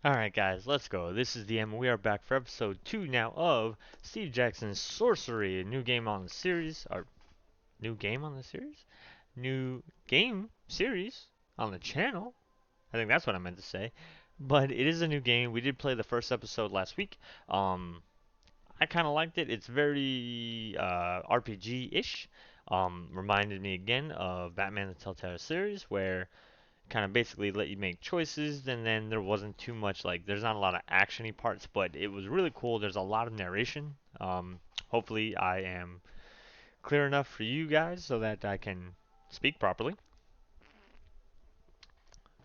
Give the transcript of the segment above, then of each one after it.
Alright guys, let's go. This is DM and we are back for episode 2 now of Steve Jackson's Sorcery, a new game on the series, or new game on the series? New game series on the channel. I think that's what I meant to say. But it is a new game. We did play the first episode last week. I kind of liked it. It's very RPG-ish. Reminded me again of Batman the Telltale series where kind of basically let you make choices, and then there wasn't too much like there's not a lot of actiony parts, but it was really cool. There's a lot of narration. Hopefully, I am clear enough for you guys so that I can speak properly.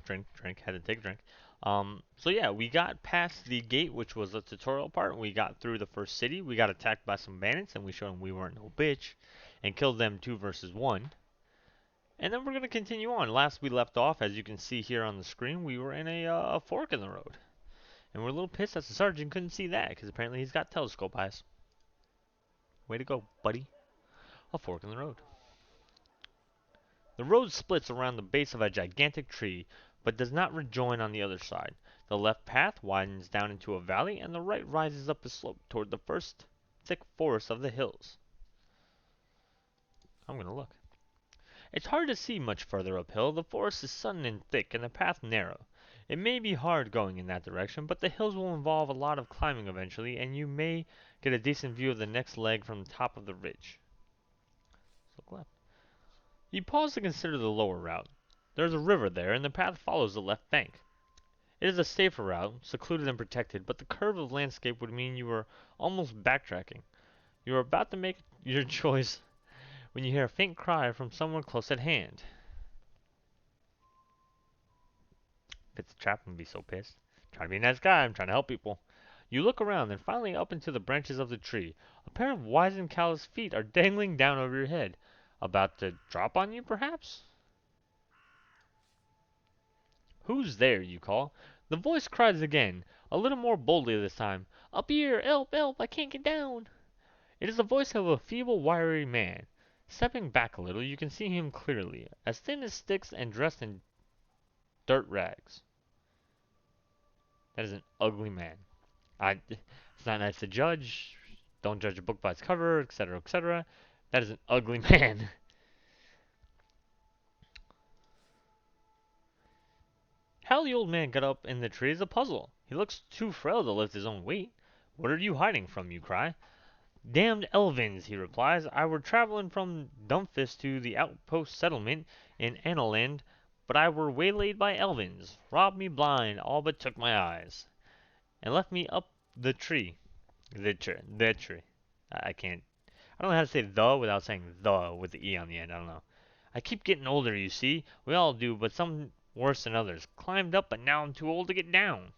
Drink, had to take a drink. So yeah, we got past the gate, which was the tutorial part. We got through the first city. We got attacked by some bandits, and we showed them we weren't no bitch, and killed them 2 versus 1. And then we're going to continue on. Last we left off, as you can see here on the screen, we were in a fork in the road. And we're a little pissed that the sergeant couldn't see that, because apparently he's got telescope eyes. Way to go, buddy. A fork in the road. The road splits around the base of a gigantic tree, but does not rejoin on the other side. The left path widens down into a valley, and the right rises up a slope toward the first thick forest of the hills. I'm going to look. It's hard to see much further uphill. The forest is sudden and thick, and the path narrow. It may be hard going in that direction, but the hills will involve a lot of climbing eventually, and you may get a decent view of the next leg from the top of the ridge. Look left. You pause to consider the lower route. There is a river there, and the path follows the left bank. It is a safer route, secluded and protected, but the curve of landscape would mean you are almost backtracking. You are about to make your choice when you hear a faint cry from someone close at hand. If it's a trap, I'm gonna be so pissed. Trying to be a nice guy, I'm trying to help people. You look around, and finally up into the branches of the tree. A pair of wizened calloused feet are dangling down over your head. About to drop on you, perhaps? Who's there, you call. The voice cries again, a little more boldly this time. Up here! Help! Help! I can't get down! It is the voice of a feeble, wiry man. Stepping back a little, you can see him clearly, as thin as sticks and dressed in dirt rags. That is an ugly man. It's not nice to judge. Don't judge a book by its cover, etc., etc. That is an ugly man. How the old man got up in the tree is a puzzle. He looks too frail to lift his own weight. What are you hiding from, you cry. Damned Elvins, he replies. I were travelling from Dumfist to the outpost settlement in Analand, but I were waylaid by Elvins, robbed me blind, all but took my eyes, and left me up the tree. The tree. I can't. I don't know how to say the without saying the with the E on the end. I don't know. I keep getting older, you see. We all do, but some worse than others. Climbed up, but now I'm too old to get down.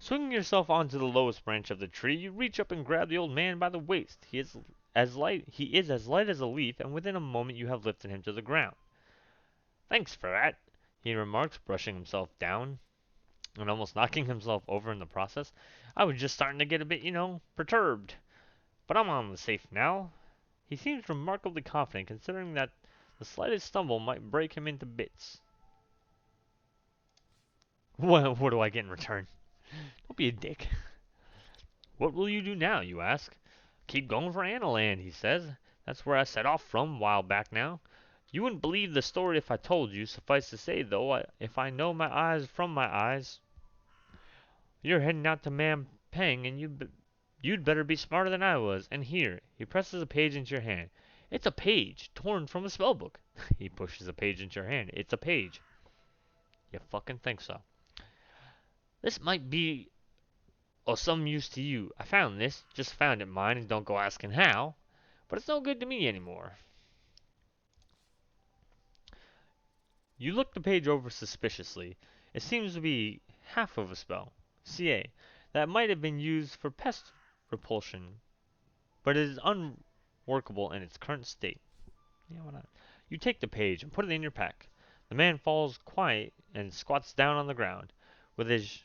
Swinging yourself onto the lowest branch of the tree, you reach up and grab the old man by the waist. He is as light as a leaf, and within a moment you have lifted him to the ground. Thanks for that, he remarks, brushing himself down and almost knocking himself over in the process. I was just starting to get a bit, perturbed. But I'm on the safe now. He seems remarkably confident, considering that the slightest stumble might break him into bits. What do I get in return? Don't be a dick. What will you do now, you ask? Keep going for Analand, he says. That's where I set off from a while back now. You wouldn't believe the story if I told you. Suffice to say, though, if I know my eyes from my eyes, you're heading out to Peng, and you'd better be smarter than I was. And here, he presses a page into your hand. It's a page, torn from a spell book. He pushes a page into your hand. It's a page. You fucking think so. This might be of some use to you. I found this, just found it mine, and don't go asking how. But it's no good to me anymore. You look the page over suspiciously. It seems to be half of a spell. CA. That might have been used for pest repulsion, but it is unworkable in its current state. Yeah, why not? You take the page and put it in your pack. The man falls quiet and squats down on the ground. With his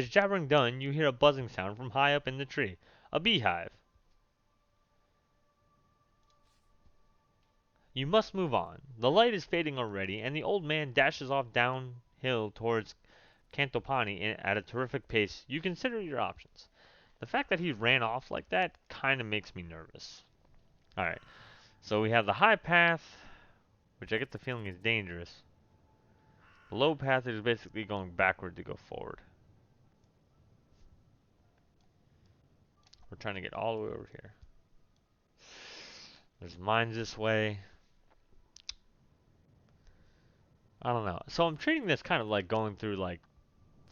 jabbering done, you hear a buzzing sound from high up in the tree. A beehive. You must move on. The light is fading already, and the old man dashes off downhill towards Cantopani at a terrific pace. You consider your options. The fact that he ran off like that kind of makes me nervous. Alright, so we have the high path, which I get the feeling is dangerous. The low path is basically going backward to go forward. We're trying to get all the way over here. There's mines this way. I don't know. So I'm treating this kind of like going through like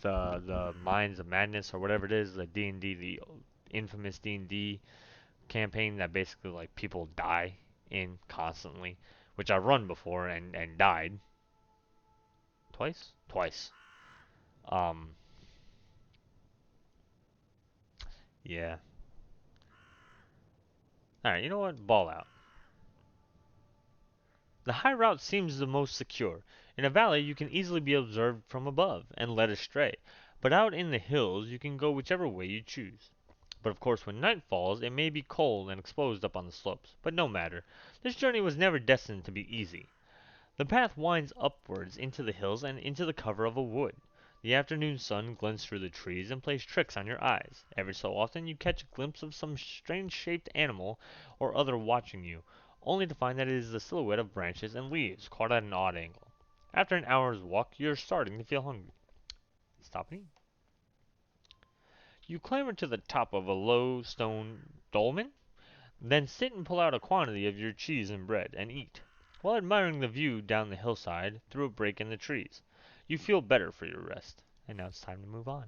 the Mines of Madness or whatever it is, the D&D, the infamous D&D campaign that basically like people die in constantly, which I run before and died twice. Twice. Um, yeah. All right, you know what? Ball out. The high route seems the most secure. In a valley, you can easily be observed from above and led astray, but out in the hills, you can go whichever way you choose. But of course, when night falls, it may be cold and exposed up on the slopes, but no matter. This journey was never destined to be easy. The path winds upwards into the hills and into the cover of a wood. The afternoon sun glints through the trees and plays tricks on your eyes. Every so often you catch a glimpse of some strange-shaped animal or other watching you, only to find that it is the silhouette of branches and leaves caught at an odd angle. After an hour's walk, you're starting to feel hungry. Stop and eat. You clamber to the top of a low stone dolmen, then sit and pull out a quantity of your cheese and bread, and eat, while admiring the view down the hillside through a break in the trees. You feel better for your rest, and now it's time to move on.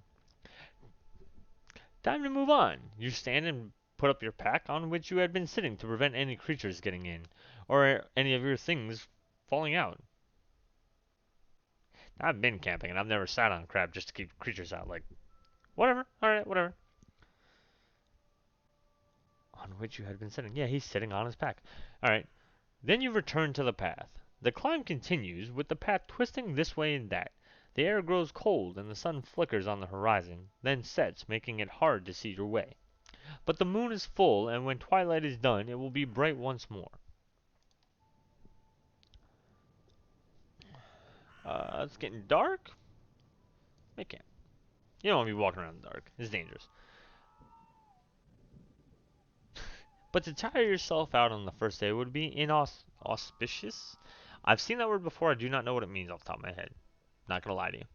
Time to move on! You stand and put up your pack on which you had been sitting to prevent any creatures getting in, or any of your things falling out. I've been camping and I've never sat on a crab just to keep creatures out. Like, whatever, alright, whatever. On which you had been sitting. Yeah, he's sitting on his pack. Alright. Then you return to the path. The climb continues, with the path twisting this way and that. The air grows cold and the sun flickers on the horizon, then sets, making it hard to see your way. But the moon is full, and when twilight is done, it will be bright once more. It's getting dark. Make camp. You don't want to be walking around in the dark. It's dangerous. But to tire yourself out on the first day would be inauspicious. I've seen that word before. I do not know what it means off the top of my head. Not gonna lie to you.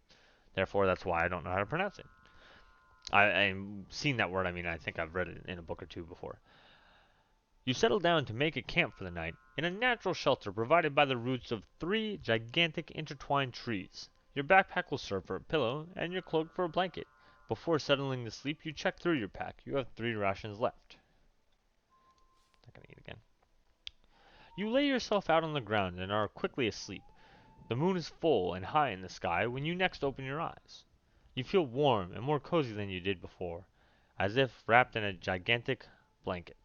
Therefore, that's why I don't know how to pronounce it. I've seen that word. I mean, I think I've read it in a book or two before. You settle down to make a camp for the night in a natural shelter provided by the roots of 3 gigantic intertwined trees. Your backpack will serve for a pillow, and your cloak for a blanket. Before settling to sleep, you check through your pack. You have 3 rations left. Not gonna eat again. You lay yourself out on the ground and are quickly asleep. The moon is full and high in the sky when you next open your eyes. You feel warm and more cozy than you did before, as if wrapped in a gigantic blanket.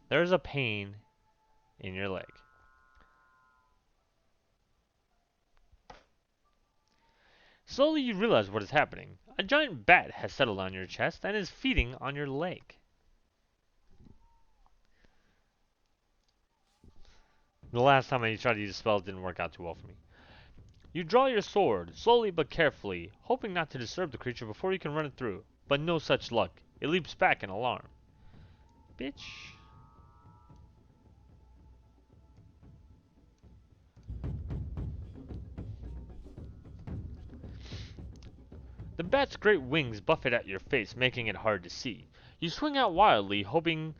There is a pain in your leg. Slowly you realize what is happening. A giant bat has settled on your chest and is feeding on your leg. The last time I tried to use spells didn't work out too well for me. You draw your sword, slowly but carefully, hoping not to disturb the creature before you can run it through. But no such luck. It leaps back in alarm. Bitch. The bat's great wings buffet at your face, making it hard to see. You swing out wildly, hoping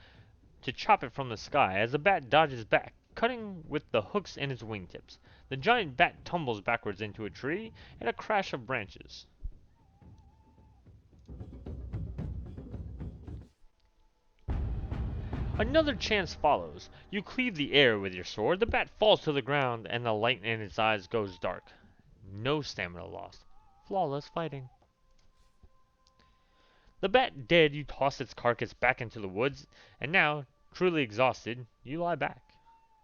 to chop it from the sky, as the bat dodges back, cutting with the hooks in its wingtips. The giant bat tumbles backwards into a tree, and a crash of branches. Another chance follows. You cleave the air with your sword, the bat falls to the ground, and the light in its eyes goes dark. No stamina lost. Flawless fighting. The bat dead, you toss its carcass back into the woods, and now, truly exhausted, you lie back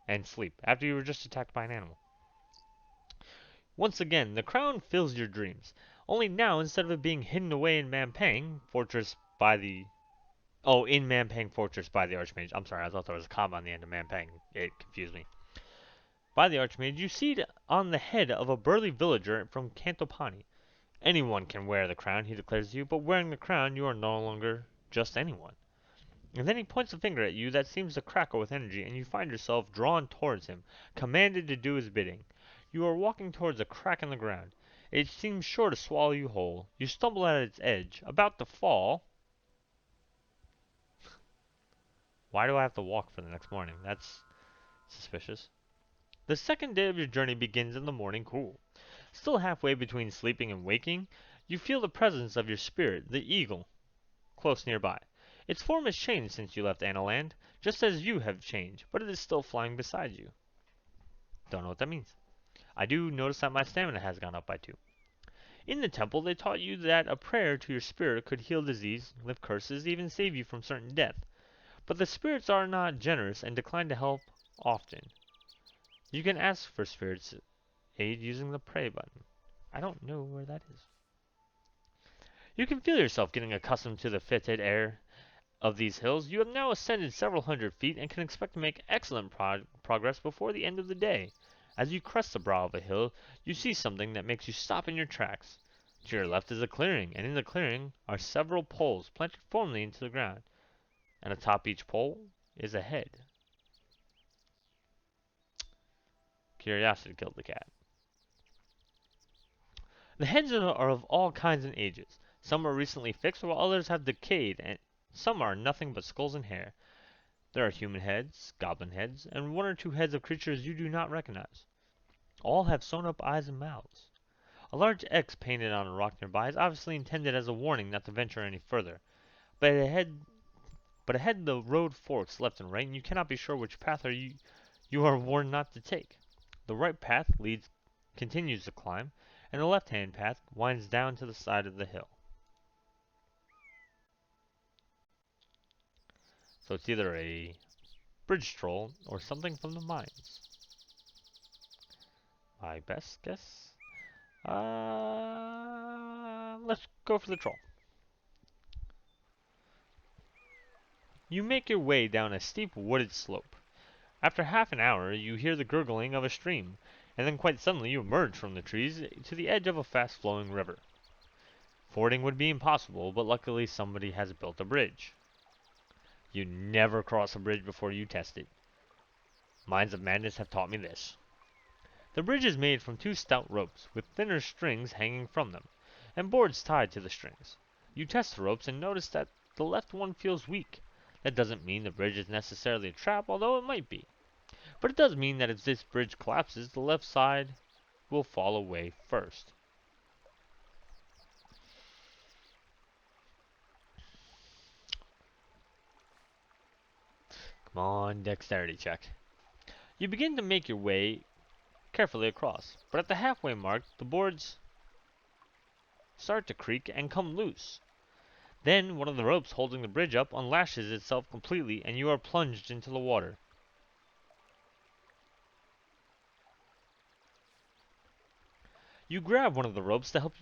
and sleep after you were just attacked by an animal. Once again, the crown fills your dreams. Only now, instead of it being hidden away in Mampang Fortress by the... in Mampang Fortress by the Archmage. I'm sorry, I thought there was a comma on the end of Mampang. It confused me. By the Archmage, you see it on the head of a burly villager from Cantopani. Anyone can wear the crown, he declares to you, but wearing the crown, you are no longer just anyone. And then he points a finger at you that seems to crackle with energy, and you find yourself drawn towards him, commanded to do his bidding. You are walking towards a crack in the ground. It seems sure to swallow you whole. You stumble at its edge, about to fall. Why do I have to walk for the next morning? That's suspicious. The second day of your journey begins in the morning cool. Still halfway between sleeping and waking, you feel the presence of your spirit, the eagle, close nearby. Its form has changed since you left Analand, just as you have changed, but it is still flying beside you. Don't know what that means. I do notice that my stamina has gone up by 2. In the temple, they taught you that a prayer to your spirit could heal disease, lift curses, even save you from certain death. But the spirits are not generous and decline to help often. You can ask for spirits aid using the pray button. I don't know where that is. You can feel yourself getting accustomed to the fetid air of these hills. You have now ascended several hundred feet and can expect to make excellent progress before the end of the day. As you crest the brow of a hill, you see something that makes you stop in your tracks. To your left is a clearing, and in the clearing are several poles planted firmly into the ground, and atop each pole is a head. Curiosity killed the cat. The heads are of all kinds and ages. Some are recently fixed, while others have decayed, and some are nothing but skulls and hair. There are human heads, goblin heads, and 1 or 2 heads of creatures you do not recognize. All have sewn up eyes and mouths. A large X painted on a rock nearby is obviously intended as a warning not to venture any further. But ahead the road forks left and right, and you cannot be sure which path you are warned not to take. The right path continues to climb, and the left-hand path winds down to the side of the hill. So it's either a bridge troll or something from the mines. My best guess? Let's go for the troll. You make your way down a steep wooded slope. After half an hour, you hear the gurgling of a stream, and then quite suddenly you emerge from the trees to the edge of a fast-flowing river. Fording would be impossible, but luckily somebody has built a bridge. You never cross a bridge before you test it. Minds of Madness have taught me this. The bridge is made from 2 stout ropes, with thinner strings hanging from them, and boards tied to the strings. You test the ropes and notice that the left one feels weak. That doesn't mean the bridge is necessarily a trap, although it might be. But it does mean that if this bridge collapses, the left side will fall away first. Come on, dexterity check. You begin to make your way carefully across, but at the halfway mark, the boards start to creak and come loose. Then one of the ropes holding the bridge up unlashes itself completely, and you are plunged into the water. You grab one of the ropes to help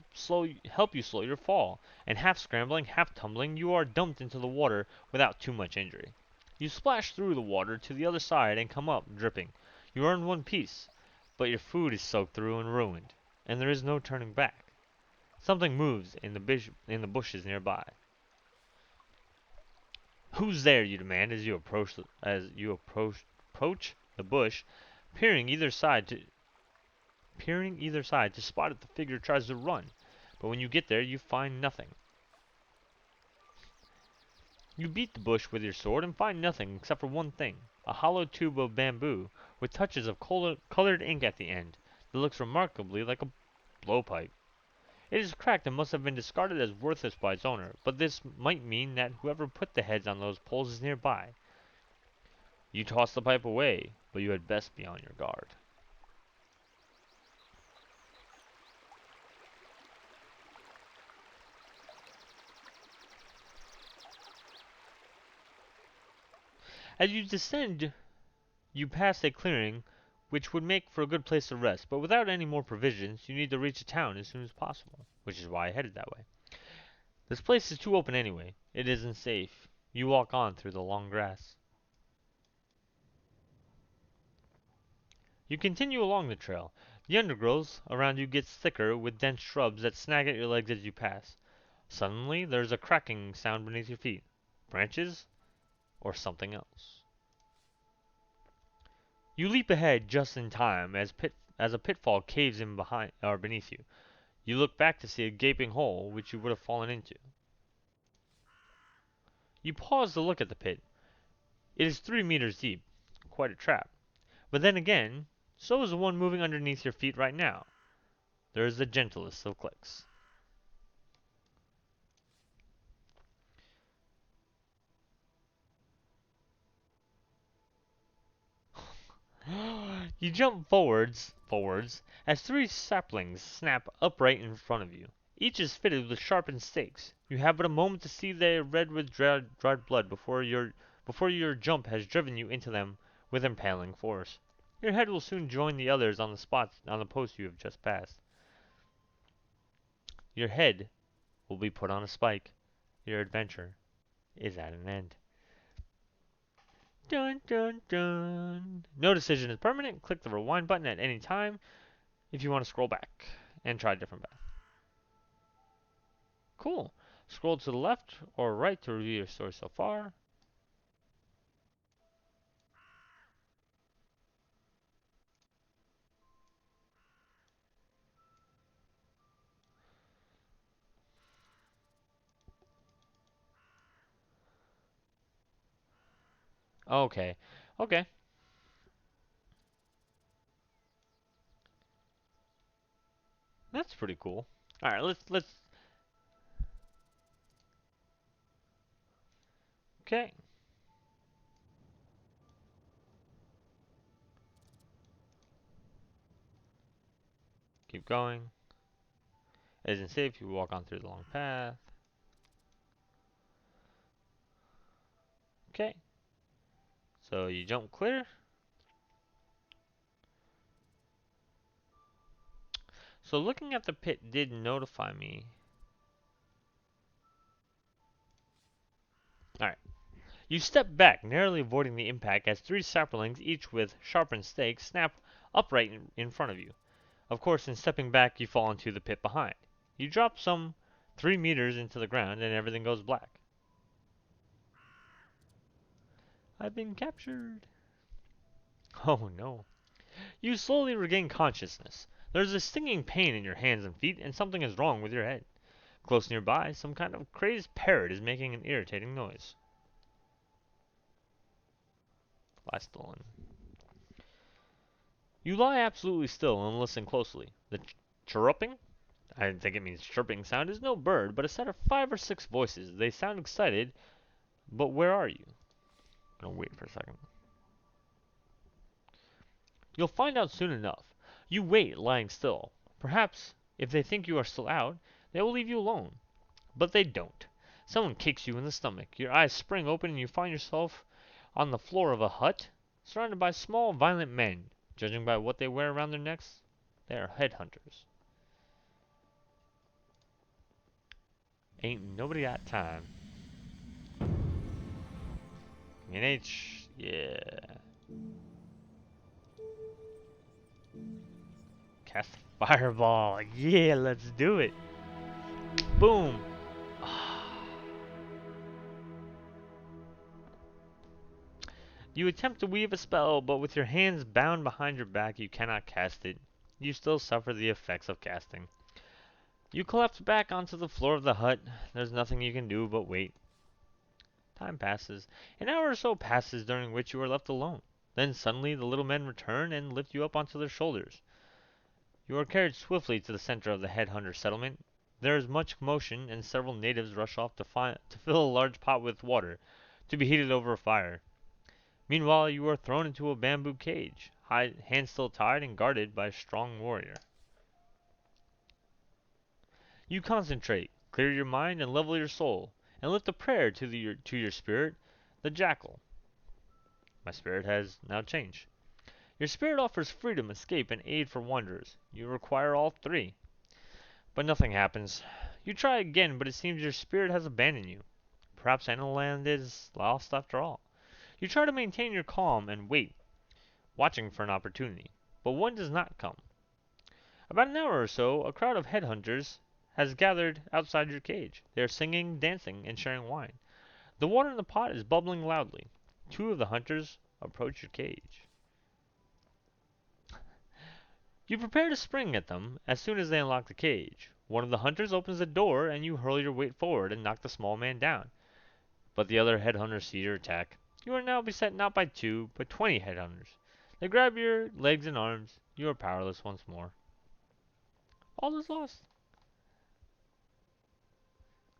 you slow your fall, and half scrambling, half tumbling, you are dumped into the water without too much injury. You splash through the water to the other side and come up, dripping. You earn 1 piece, but your food is soaked through and ruined, and there is no turning back. Something moves in the bushes nearby. Who's there? You demand as you approach the bush, peering either side to spot if the figure tries to run. But when you get there, you find nothing. You beat the bush with your sword and find nothing except for one thing, a hollow tube of bamboo with touches of colored ink at the end that looks remarkably like a blowpipe. It is cracked and must have been discarded as worthless by its owner, but this might mean that whoever put the heads on those poles is nearby. You toss the pipe away, but you had best be on your guard. As you descend, you pass a clearing which would make for a good place to rest, but without any more provisions, you need to reach a town as soon as possible, which is why I headed that way. This place is too open anyway. It isn't safe. You walk on through the long grass. You continue along the trail. The undergrowth around you gets thicker with dense shrubs that snag at your legs as you pass. Suddenly, there's a cracking sound beneath your feet. Branches or something else. You leap ahead just in time as a pitfall caves in behind or beneath you. You look back to see a gaping hole which you would have fallen into. You pause to look at the pit. It is 3 meters deep. Quite a trap. But then again, so is the one moving underneath your feet right now. There is the gentlest of clicks. You jump forwards, as 3 saplings snap upright in front of you. Each is fitted with sharpened stakes. You have but a moment to see they are red with dried blood before your jump has driven you into them with impaling force. Your head will soon join the others on the post you have just passed. Your head will be put on a spike. Your adventure is at an end. Dun dun dun. No decision is permanent. Click the rewind button at any time if you want to scroll back and try a different path. Cool. Scroll to the left or right to review your story so far. Okay. Okay. That's pretty cool. All right, let's okay. Keep going. It isn't safe. You walk on through the long path. Okay. So you jump clear. So looking at the pit did notify me. Alright. You step back, narrowly avoiding the impact as 3 saplings, each with sharpened stakes, snap upright in front of you. Of course, in stepping back, you fall into the pit behind. You drop some 3 meters into the ground and everything goes black. I've been captured. Oh no. You slowly regain consciousness. There's a stinging pain in your hands and feet, and something is wrong with your head. Close nearby, some kind of crazed parrot is making an irritating noise. Last one. You lie absolutely still and listen closely. The chirruping, I think it means chirping sound, is no bird, but a set of 5 or 6 voices. They sound excited, but where are you? I'm gonna wait for a second. You'll find out soon enough. You wait, lying still. Perhaps, if they think you are still out, they will leave you alone. But they don't. Someone kicks you in the stomach. Your eyes spring open and you find yourself on the floor of a hut, surrounded by small, violent men. Judging by what they wear around their necks, they are headhunters. Ain't nobody got time. An H, yeah. Cast fireball, yeah, let's do it. Boom. You attempt to weave a spell, but with your hands bound behind your back, you cannot cast it. You still suffer the effects of casting. You collapse back onto the floor of the hut. There's nothing you can do but wait. Time passes. An hour or so passes during which you are left alone. Then suddenly the little men return and lift you up onto their shoulders. You are carried swiftly to the center of the headhunter settlement. There is much commotion, and several natives rush off to fill a large pot with water, to be heated over a fire. Meanwhile, you are thrown into a bamboo cage, hands still tied and guarded by a strong warrior. You concentrate, clear your mind, and level your soul, and lift a prayer to your spirit, the jackal. My spirit has now changed. Your spirit offers freedom, escape, and aid for wanderers. You require all 3. But nothing happens. You try again, but it seems your spirit has abandoned you. Perhaps Analand is lost after all. You try to maintain your calm and wait, watching for an opportunity. but one does not come. About an hour or so, a crowd of headhunters has gathered outside your cage. They are singing, dancing, and sharing wine. The water in the pot is bubbling loudly. Two of the hunters approach your cage. You prepare to spring at them as soon as they unlock the cage. One of the hunters opens the door and you hurl your weight forward and knock the small man down. But the other headhunters see your attack. You are now beset not by 2, but 20 headhunters. They grab your legs and arms. You are powerless once more. All is lost.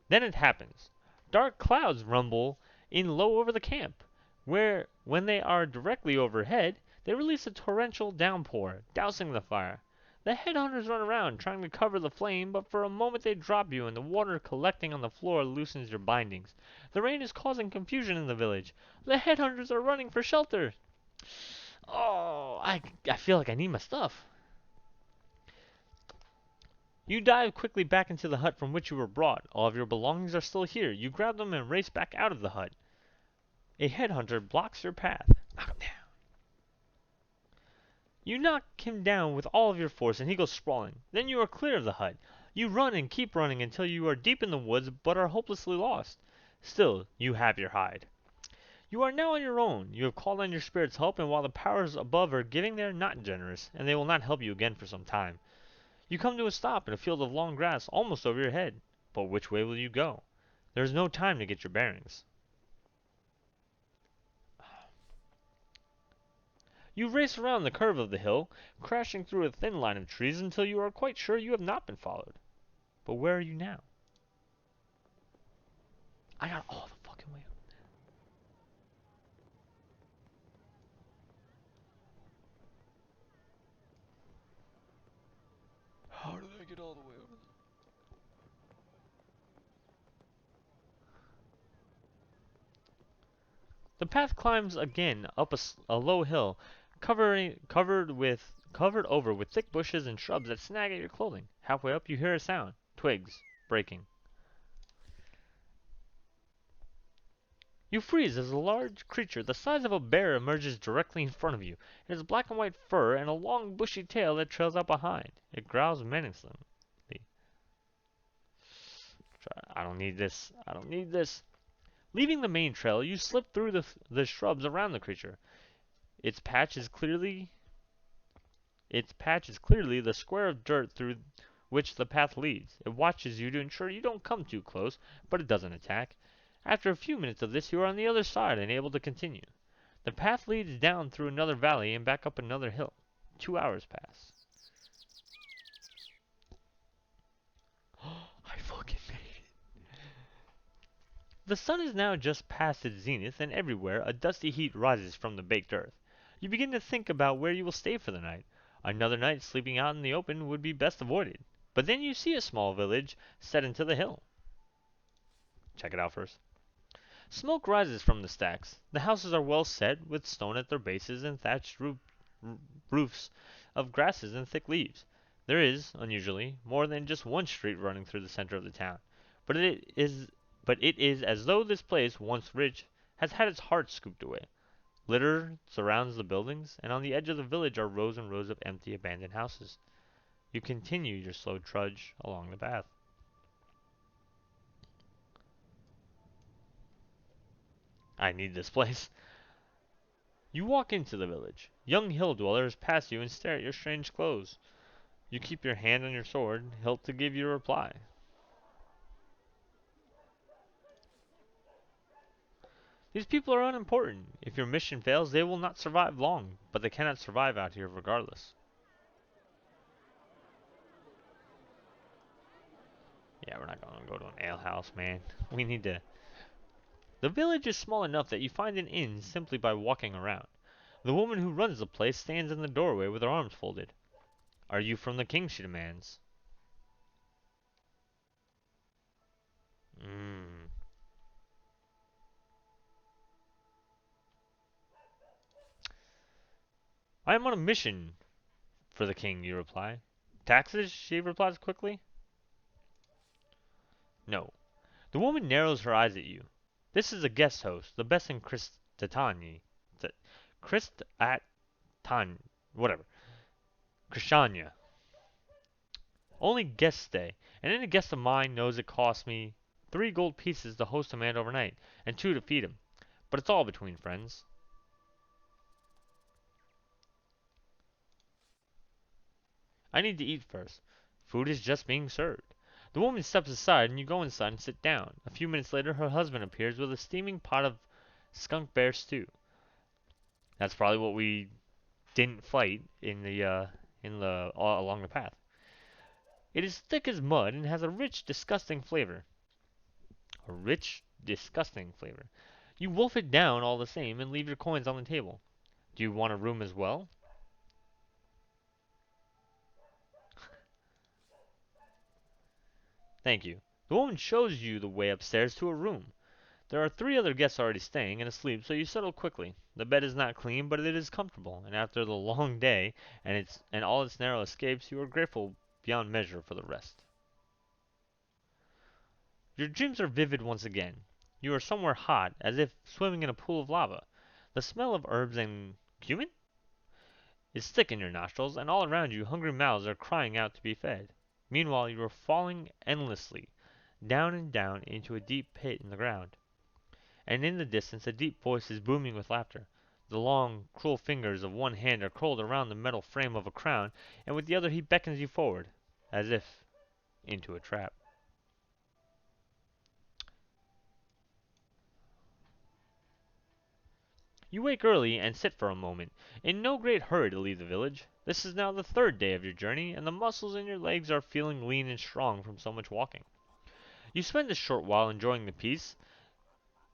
Then it happens. Dark clouds rumble in low over the camp, where, when they are directly overhead, they release a torrential downpour, dousing the fire. The headhunters run around, trying to cover the flame, but for a moment they drop you, and the water collecting on the floor loosens your bindings. The rain is causing confusion in the village. The headhunters are running for shelter. Oh, I feel like I need my stuff. You dive quickly back into the hut from which you were brought. All of your belongings are still here. You grab them and race back out of the hut. A headhunter blocks your path. Knock him down. You knock him down with all of your force and he goes sprawling. Then you are clear of the hut. You run and keep running until you are deep in the woods but are hopelessly lost. Still, you have your hide. You are now on your own. You have called on your spirit's help, and while the powers above are giving, they are not generous, and they will not help you again for some time. You come to a stop in a field of long grass almost over your head. But which way will you go? There is no time to get your bearings. You race around the curve of the hill, crashing through a thin line of trees until you are quite sure you have not been followed. But where are you now? I got all the fucking way up. How did I get all the way over there? The path climbs again up a low hill, covered over with thick bushes and shrubs that snag at your clothing. Halfway up, you hear a sound: twigs breaking. You freeze as a large creature the size of a bear emerges directly in front of you. It has black and white fur and a long bushy tail that trails out behind. It growls menacingly. I don't need this. I don't need this. Leaving the main trail, you slip through the shrubs around the creature. Its patch is clearly the square of dirt through which the path leads. It watches you to ensure you don't come too close, but it doesn't attack. After a few minutes of this, you are on the other side and able to continue. The path leads down through another valley and back up another hill. 2 hours pass. I fucking made it. The sun is now just past its zenith, and everywhere a dusty heat rises from the baked earth. You begin to think about where you will stay for the night. Another night sleeping out in the open would be best avoided. But then you see a small village set into the hill. Check it out first. Smoke rises from the stacks. The houses are well set, with stone at their bases and thatched roofs of grasses and thick leaves. There is, unusually, more than just one street running through the center of the town. But it is as though this place, once rich, has had its heart scooped away. Litter surrounds the buildings, and on the edge of the village are rows and rows of empty, abandoned houses. You continue your slow trudge along the path. I need this place. You walk into the village. Young hill dwellers pass you and stare at your strange clothes. You keep your hand on your sword, hilt to give you a reply. These people are unimportant. If your mission fails, they will not survive long, but they cannot survive out here regardless. Yeah, we're not going to go to an alehouse, man. We need to... The village is small enough that you find an inn simply by walking around. The woman who runs the place stands in the doorway with her arms folded. Are you from the king? She demands. Hmm. I am on a mission for the king, you reply. Taxes? She replies quickly. No. The woman narrows her eyes at you. This is a guest house, the best in Christatani. Christatani, whatever. Krishanya. Only guests stay, and any guest of mine knows it costs me 3 gold pieces to host a man overnight, and 2 to feed him. But it's all between friends. I need to eat first. Food is just being served. The woman steps aside, and you go inside and sit down. A few minutes later, her husband appears with a steaming pot of skunk bear stew. That's probably what we didn't fight in the along the path. It is thick as mud and has a rich, disgusting flavor. A rich, disgusting flavor. You wolf it down all the same and leave your coins on the table. Do you want a room as well? Thank you. The woman shows you the way upstairs to a room. There are 3 other guests already staying and asleep, so you settle quickly. The bed is not clean, but it is comfortable, and after the long day and all its narrow escapes, you are grateful beyond measure for the rest. Your dreams are vivid once again. You are somewhere hot, as if swimming in a pool of lava. The smell of herbs and cumin is thick in your nostrils, and all around you hungry mouths are crying out to be fed. Meanwhile, you are falling endlessly, down and down into a deep pit in the ground. And in the distance a deep voice is booming with laughter. The long, cruel fingers of one hand are curled around the metal frame of a crown, and with the other he beckons you forward, as if into a trap. You wake early and sit for a moment, in no great hurry to leave the village. This is now the 3rd day of your journey, and the muscles in your legs are feeling lean and strong from so much walking. You spend a short while enjoying the peace,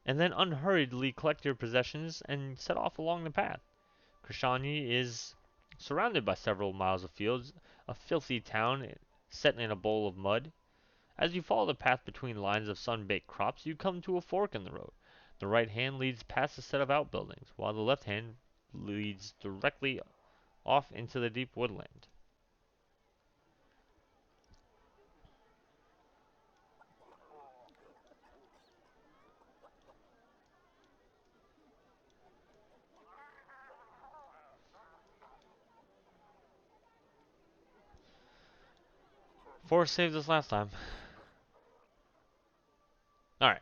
and then unhurriedly collect your possessions and set off along the path. Krishani is surrounded by several miles of fields, a filthy town set in a bowl of mud. As you follow the path between lines of sun-baked crops, you come to a fork in the road. The right hand leads past a set of outbuildings, while the left hand leads directly off into the deep woodland. Forrest saved us last time. Alright.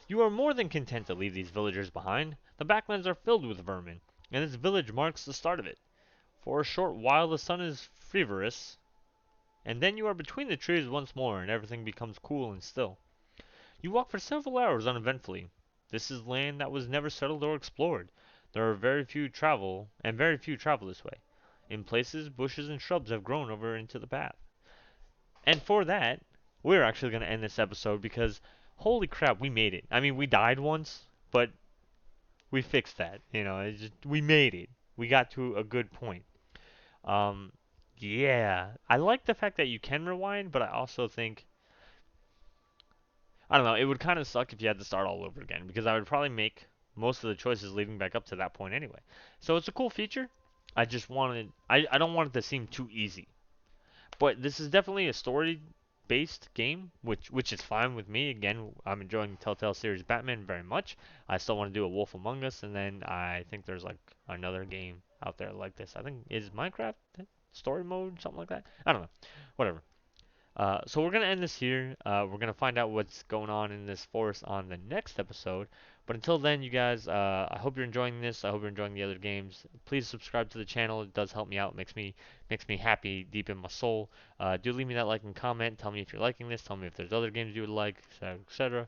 You are more than content to leave these villagers behind. The backlands are filled with vermin, and this village marks the start of it. For a short while the sun is feverous, and then you are between the trees once more, and everything becomes cool and still. You walk for several hours uneventfully. This is land that was never settled or explored. There are very few travel this way. In places, bushes and shrubs have grown over into the path. And for that, we're actually going to end this episode because, holy crap, we made it. I mean, we died once, but we fixed that. We made it. We got to a good point. Um, yeah, I like the fact that you can rewind, but I also think I don't know. It would kind of suck if you had to start all over again because I would probably make most of the choices leading back up to that point anyway. So it's a cool feature. I don't want it to seem too easy. But this is definitely a story based game, which is fine with me. Again, I'm enjoying Telltale series Batman very much. I still want to do a Wolf Among Us, and then I think there's like another game out there like this. I think is Minecraft story mode, something like that. I don't know. Whatever. So we're gonna end this here. We're gonna find out what's going on in this forest on the next episode. But until then, you guys, I hope you're enjoying this. I hope you're enjoying the other games. Please subscribe to the channel. It does help me out. Makes me happy deep in my soul. Do leave me that like and comment. Tell me if you're liking this. Tell me if there's other games you would like, etc.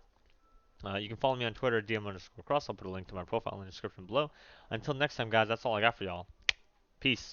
You can follow me on Twitter, DM_cross. I'll put a link to my profile in the description below. Until next time, guys, that's all I got for y'all. Peace.